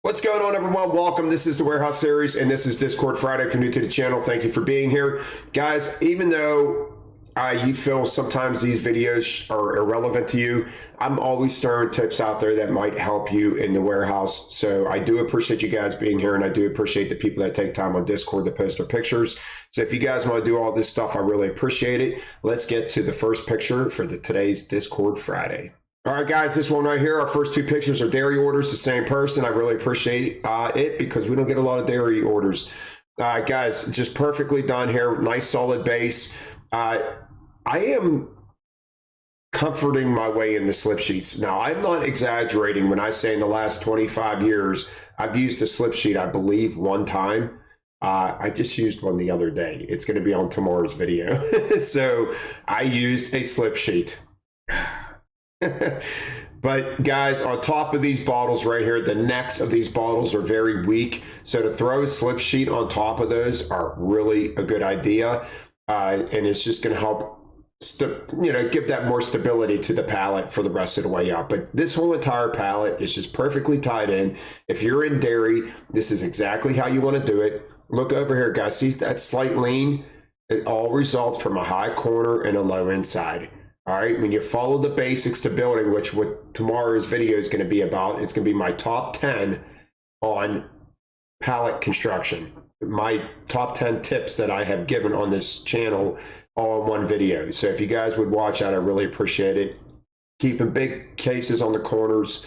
What's going on, everyone? Welcome. This is the Warehouse Series, and this is Discord Friday. If you're new to the channel, thank you for being here. Guys, even though you feel sometimes these videos are irrelevant to you, I'm always throwing tips out there that might help you in the warehouse. So I do appreciate you guys being here, and I do appreciate the people that take time on Discord to post their pictures. So if you guys want to do all this stuff, I really appreciate it. Let's get to the first picture for today's Discord Friday. All right, guys, this one right here, our first two pictures are dairy orders, the same person. I really appreciate it because we don't get a lot of dairy orders. Guys, just perfectly done here. Nice solid base. I am comforting my way into slip sheets. Now, I'm not exaggerating when I say in the last 25 years, I've used a slip sheet, I believe, one time. I just used one the other day. It's going to be on tomorrow's video. So I used a slip sheet. But guys, on top of these bottles right here, the necks of these bottles are very weak. So to throw a slip sheet on top of those are really a good idea. And it's just going to help, give that more stability to the pallet for the rest of the way out. But this whole entire pallet is just perfectly tied in. If you're in dairy, this is exactly how you want to do it. Look over here, guys. See that slight lean? It all results from a high corner and a low inside. All right, when you follow the basics to building, which what tomorrow's video is going to be about, it's going to be my top 10 on pallet construction. My top 10 tips that I have given on this channel all in one video. So if you guys would watch that, I really appreciate it. Keeping big cases on the corners,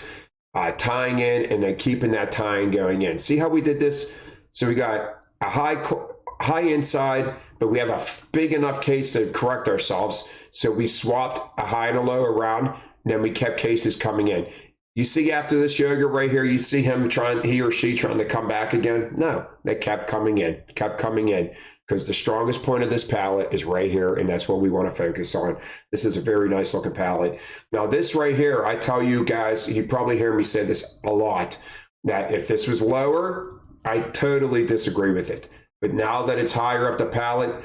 tying in, and then keeping that tying going in. See how we did this? So we got a high inside, but we have a big enough case to correct ourselves. So we swapped a high and a low around, and then we kept cases coming in. You see after this yogurt right here, you see he or she trying to come back again? No, they kept coming in, because the strongest point of this pallet is right here, and that's what we want to focus on. This is a very nice looking pallet. Now this right here, I tell you guys, you probably hear me say this a lot, that if this was lower, I totally disagree with it. But now that it's higher up the pallet,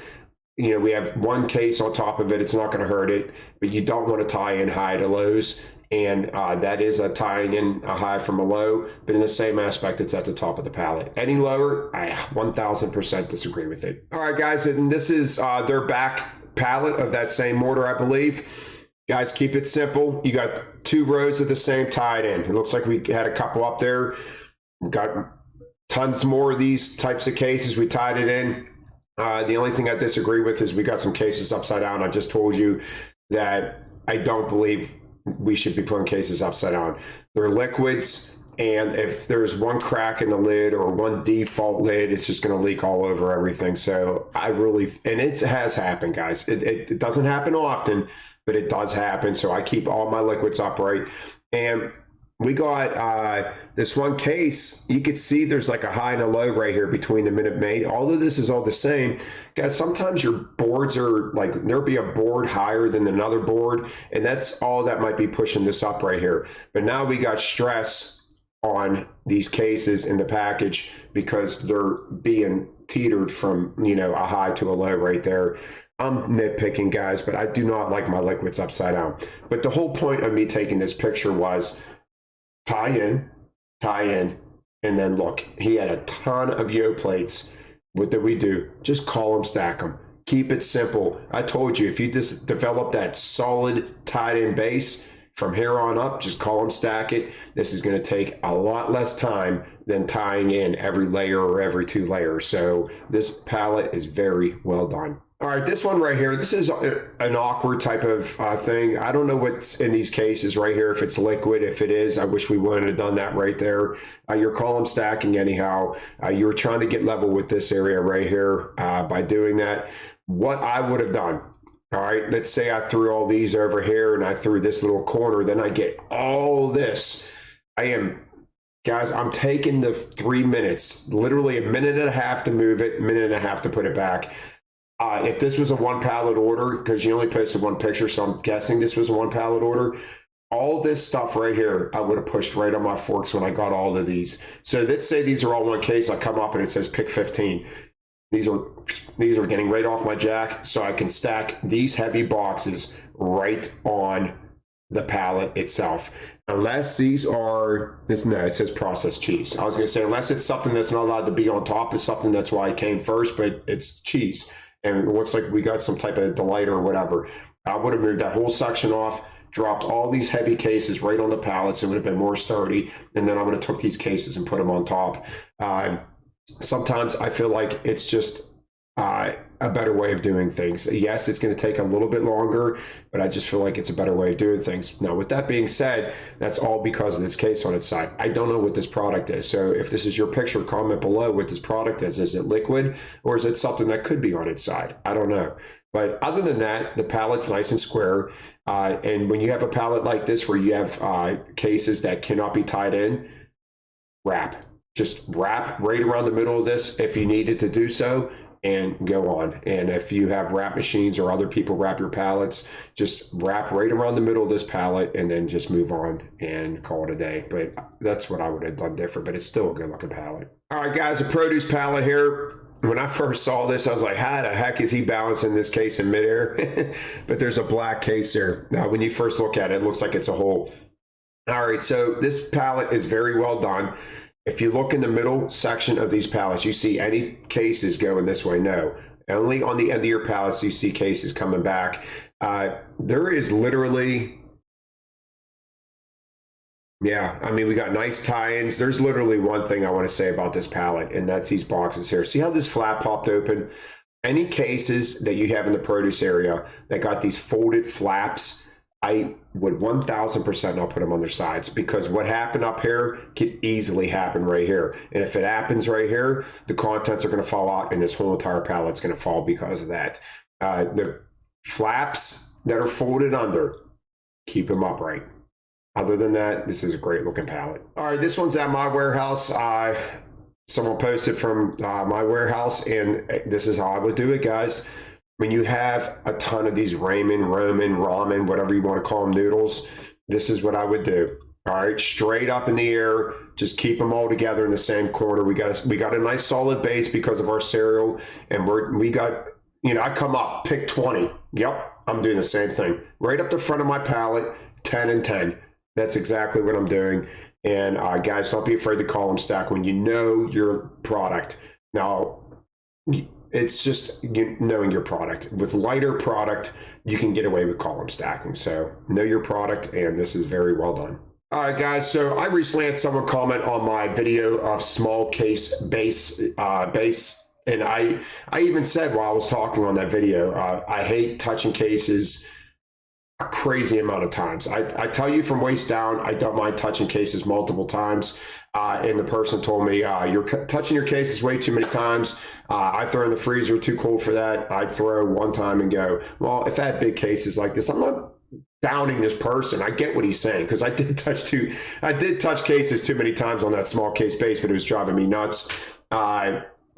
we have one case on top of it. It's not going to hurt it, but you don't want to tie in high to lows. And that is a tying in a high from a low, but in the same aspect, it's at the top of the pallet. Any lower, I 1000% disagree with it. All right, guys, and this is their back pallet of that same mortar, I believe. Guys, keep it simple. You got two rows of the same tied in. It looks like we had a couple up there. We got tons more of these types of cases. We tied it in. The only thing I disagree with is we got some cases upside down. I just told you that I don't believe we should be putting cases upside down. They're liquids, and if there's one crack in the lid or one default lid, it's just going to leak all over everything. So and it has happened, guys. It doesn't happen often, but it does happen. So I keep all my liquids upright. And we got this one case. You could see there's like a high and a low right here between the Minute Maid. Although this is all the same, guys, sometimes your boards are like, there'll be a board higher than another board, and that's all that might be pushing this up right here. But now we got stress on these cases in the package because they're being teetered from, a high to a low right there. I'm nitpicking, guys, but I do not like my liquids upside down. But the whole point of me taking this picture was tie in, and then look, he had a ton of yo plates. What did we do? Just call them, stack them. Keep it simple. I told you, if you just develop that solid tied in base from here on up, just call them, stack it. This is going to take a lot less time than tying in every layer or every two layers. So this pallet is very well done. All right, this one right here, this is an awkward type of thing. I don't know what's in these cases right here, if it's liquid. If it is, I wish we wouldn't have done that right there. You're column stacking anyhow. You were trying to get level with this area right here by doing that. What I would have done, all right, let's say I threw all these over here and I threw this little corner, then I get all this. Guys, I'm taking the 3 minutes, literally a minute and a half to move it, minute and a half to put it back. If this was a one pallet order, because you only posted one picture, so I'm guessing this was a one pallet order, all this stuff right here, I would have pushed right on my forks when I got all of these. So let's say these are all one case. I come up and it says pick 15. These are getting right off my jack, so I can stack these heavy boxes right on the pallet itself. Unless these are, no, it says processed cheese. I was going to say, unless it's something that's not allowed to be on top, is something that's why it came first, but it's cheese. And it looks like we got some type of delight or whatever. I would have moved that whole section off, dropped all these heavy cases right on the pallets. It would have been more sturdy. And then I would have took these cases and put them on top. Sometimes I feel like it's just a better way of doing things. Yes, it's going to take a little bit longer, but I just feel like it's a better way of doing things. Now, with that being said, that's all because of this case on its side. I don't know what this product is. So if this is your picture, comment below what this product is. Is it liquid or is it something that could be on its side? I don't know. But other than that, the pallet's nice and square. And when you have a pallet like this where you have cases that cannot be tied in, wrap. Just wrap right around the middle of this if you needed to do so, and go on. And if you have wrap machines or other people wrap your pallets, just wrap right around the middle of this pallet and then just move on and call it a day. But that's what I would have done different, but it's still a good looking pallet. All right, guys, a produce pallet here. When I first saw this, I was like, how the heck is he balancing this case in midair? But there's a black case there. Now, when you first look at it, it looks like it's a hole. All right, so this pallet is very well done. If you look in the middle section of these pallets, you see any cases going this way? No. Only on the end of your pallets do you see cases coming back. There is literally, yeah, I mean, we got nice tie-ins. There's literally one thing I want to say about this pallet, and that's these boxes here. See how this flap popped open? Any cases that you have in the produce area that got these folded flaps, I would 1000% not put them on their sides, because what happened up here could easily happen right here. And if it happens right here, the contents are going to fall out and this whole entire pallet's going to fall because of that. The flaps that are folded under, keep them upright. Other than that, this is a great looking pallet. All right, this one's at my warehouse. Someone posted from my warehouse, and this is how I would do it, guys. When you have a ton of these ramen, whatever you want to call them, noodles, this is what I would do. All right, straight up in the air, just keep them all together in the same corner. We got a nice solid base because of our cereal, and we got, you know, I come up, pick 20. Yep, I'm doing the same thing. Right up the front of my pallet, 10 and 10. That's exactly what I'm doing. And guys, don't be afraid to call them stack when you know your product. Now, it's just knowing your product. With lighter product, you can get away with column stacking. So know your product, and this is very well done. All right, guys. So I recently had someone comment on my video of small case base. And I even said while I was talking on that video, I hate touching cases a crazy amount of times. I tell you from waist down, I don't mind touching cases multiple times. And the person told me, you're touching your cases way too many times. I throw in the freezer, too cold for that. I'd throw one time and go, well, if I had big cases like this, I'm not downing this person. I get what he's saying, because I did touch cases too many times on that small case base, but it was driving me nuts.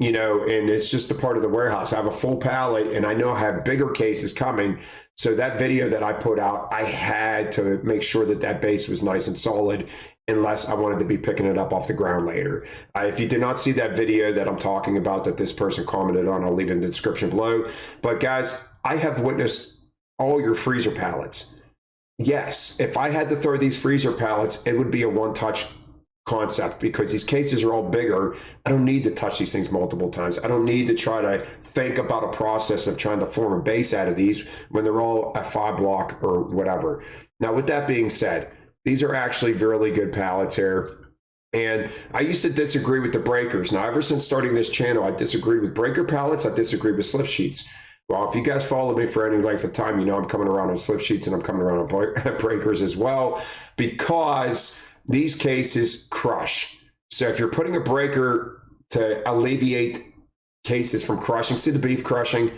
You know, and it's just a part of the warehouse. I have a full pallet, and I know I have bigger cases coming. So that video that I put out, I had to make sure that that base was nice and solid, unless I wanted to be picking it up off the ground later. If you did not see that video that I'm talking about that this person commented on, I'll leave it in the description below. But guys, I have witnessed all your freezer pallets. Yes, if I had to throw these freezer pallets, it would be a one-touch concept, because these cases are all bigger. I don't need to touch these things multiple times. I don't need to try to think about a process of trying to form a base out of these when they're all a 5-block or whatever. Now, with that being said, these are actually really good pallets here. And I used to disagree with the breakers. Now, ever since starting this channel, I disagree with breaker pallets. I disagree with slip sheets. Well, if you guys follow me for any length of time, you know I'm coming around on slip sheets, and I'm coming around on breakers as well, because these cases crush. So if you're putting a breaker to alleviate cases from crushing, see the beef crushing,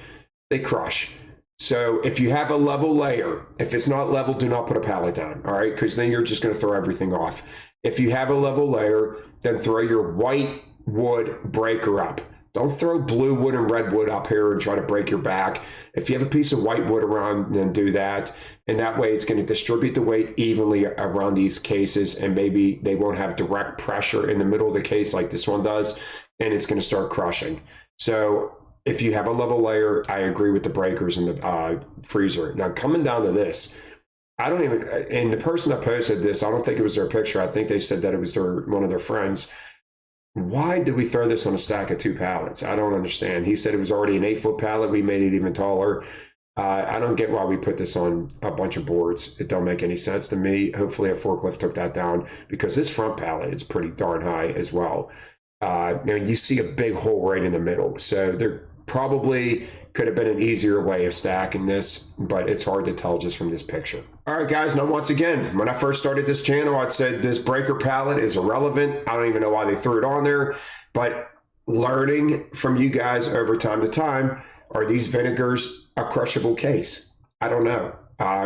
they crush. So if you have a level layer, if it's not level, do not put a pallet down, all right? Because then you're just going to throw everything off. If you have a level layer, then throw your white wood breaker up. Don't throw blue wood and red wood up here and try to break your back. If you have a piece of white wood around, then do that. And that way it's going to distribute the weight evenly around these cases, and maybe they won't have direct pressure in the middle of the case like this one does, and it's going to start crushing. So if you have a level layer, I agree with the breakers in the freezer. Now, coming down to this, I don't even, and the person that posted this, I don't think it was their picture. I think they said that it was one of their friends. Why did we throw this on a stack of 2 pallets? I don't understand. He said it was already an 8-foot pallet. We made it even taller. I don't get why we put this on a bunch of boards. It don't make any sense to me. Hopefully a forklift took that down, because this front pallet is pretty darn high as well. You see a big hole right in the middle. So there probably could have been an easier way of stacking this, but it's hard to tell just from this picture. All right, guys, now once again, when I first started this channel, I'd said this breaker pallet is irrelevant. I don't even know why they threw it on there, but learning from you guys over time to time, are these vinegars a crushable case? I don't know.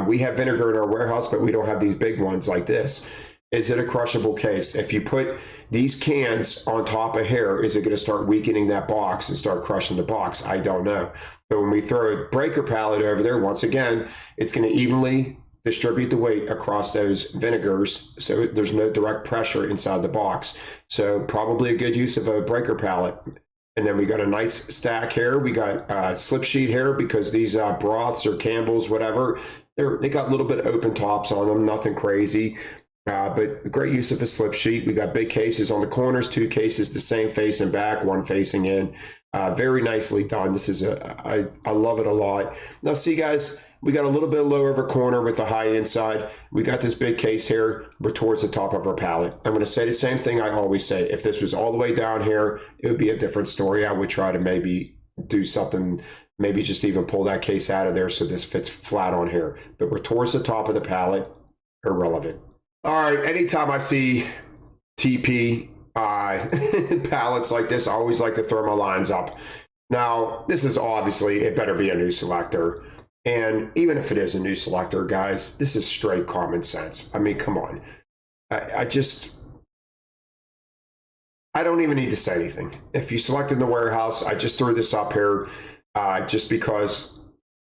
We have vinegar in our warehouse, but we don't have these big ones like this. Is it a crushable case? If you put these cans on top of here, is it going to start weakening that box and start crushing the box? I don't know. But when we throw a breaker pallet over there, once again, it's going to evenly distribute the weight across those vinegars, so there's no direct pressure inside the box. So probably a good use of a breaker pallet. And then we got a nice stack here. We got slip sheet here, because these broths or Campbell's, whatever, they got a little bit open tops on them, nothing crazy. But great use of a slip sheet. We got big cases on the corners, 2 cases the same facing back, 1 facing in. Very nicely done. This is I love it a lot. Now see, guys, we got a little bit lower of a corner with the high inside. We got this big case here. We're towards the top of our pallet. I'm going to say the same thing I always say. If this was all the way down here, it would be a different story. I would try to maybe do something, maybe just even pull that case out of there so this fits flat on here. But we're towards the top of the pallet. Irrelevant. All right, anytime I see TP pallets like this, I always like to throw my lines up. Now, this is obviously, it better be a new selector. And even if it is a new selector, guys, this is straight common sense. I mean, come on. I don't even need to say anything. If you select in the warehouse, I just threw this up here just because,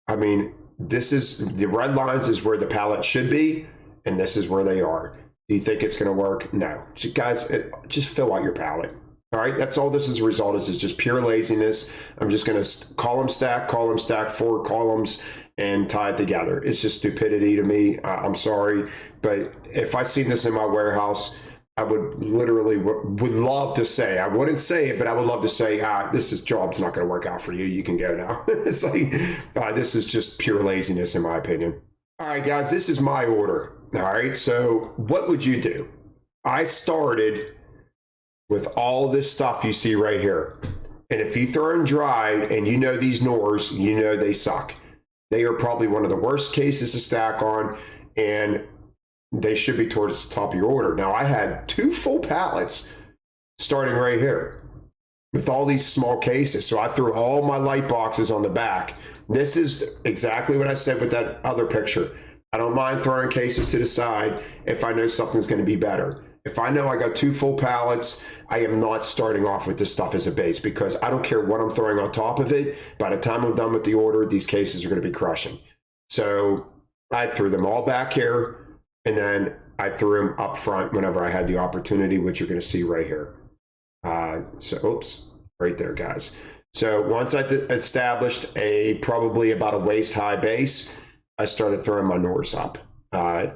I mean, this is, the red lines is where the pallet should be, and this is where they are. Do you think it's going to work? No. So guys, just fill out your pallet. All right, that's all this is a result is just pure laziness. I'm just going to column stack, 4 columns, and tie it together. It's just stupidity to me. I'm sorry, but if I seen this in my warehouse, I would literally would love to say, I wouldn't say it, but I would love to say, job's not going to work out for you. You can go now. It's like, this is just pure laziness in my opinion. All right, guys, this is my order. All right, so what would you do? I started with all this stuff you see right here. And if you throw them dry and you know these Knorrs, you know they suck. They are probably one of the worst cases to stack on, and they should be towards the top of your order. Now, I had 2 full pallets starting right here with all these small cases. So I threw all my light boxes on the back. This is exactly what I said with that other picture. I don't mind throwing cases to the side if I know something's going to be better. If I know I got 2 full pallets, I am not starting off with this stuff as a base, because I don't care what I'm throwing on top of it. By the time I'm done with the order, these cases are going to be crushing. So I threw them all back here, and then I threw them up front whenever I had the opportunity, which you're going to see right here. Oops, right there, guys. So once I established probably about a waist high base, I started throwing my Knorrs up.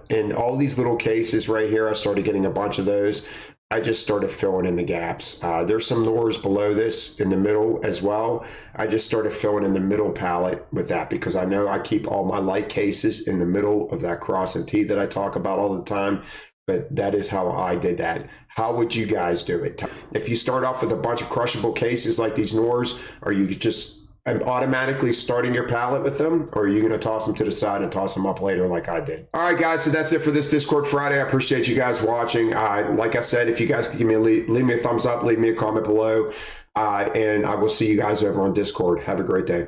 In all these little cases right here, I started getting a bunch of those. I just started filling in the gaps. There's some Knorrs below this in the middle as well. I just started filling in the middle pallet with that, because I know I keep all my light cases in the middle of that cross and T that I talk about all the time. But that is how I did that. How would you guys do it? If you start off with a bunch of crushable cases like these Knorrs, are you just automatically starting your pallet with them, or are you going to toss them to the side and toss them up later like I did? All right, guys, so that's it for this Discord Friday. I appreciate you guys watching. Like I said, if you guys could leave me a thumbs up, leave me a comment below, and I will see you guys over on Discord. Have a great day.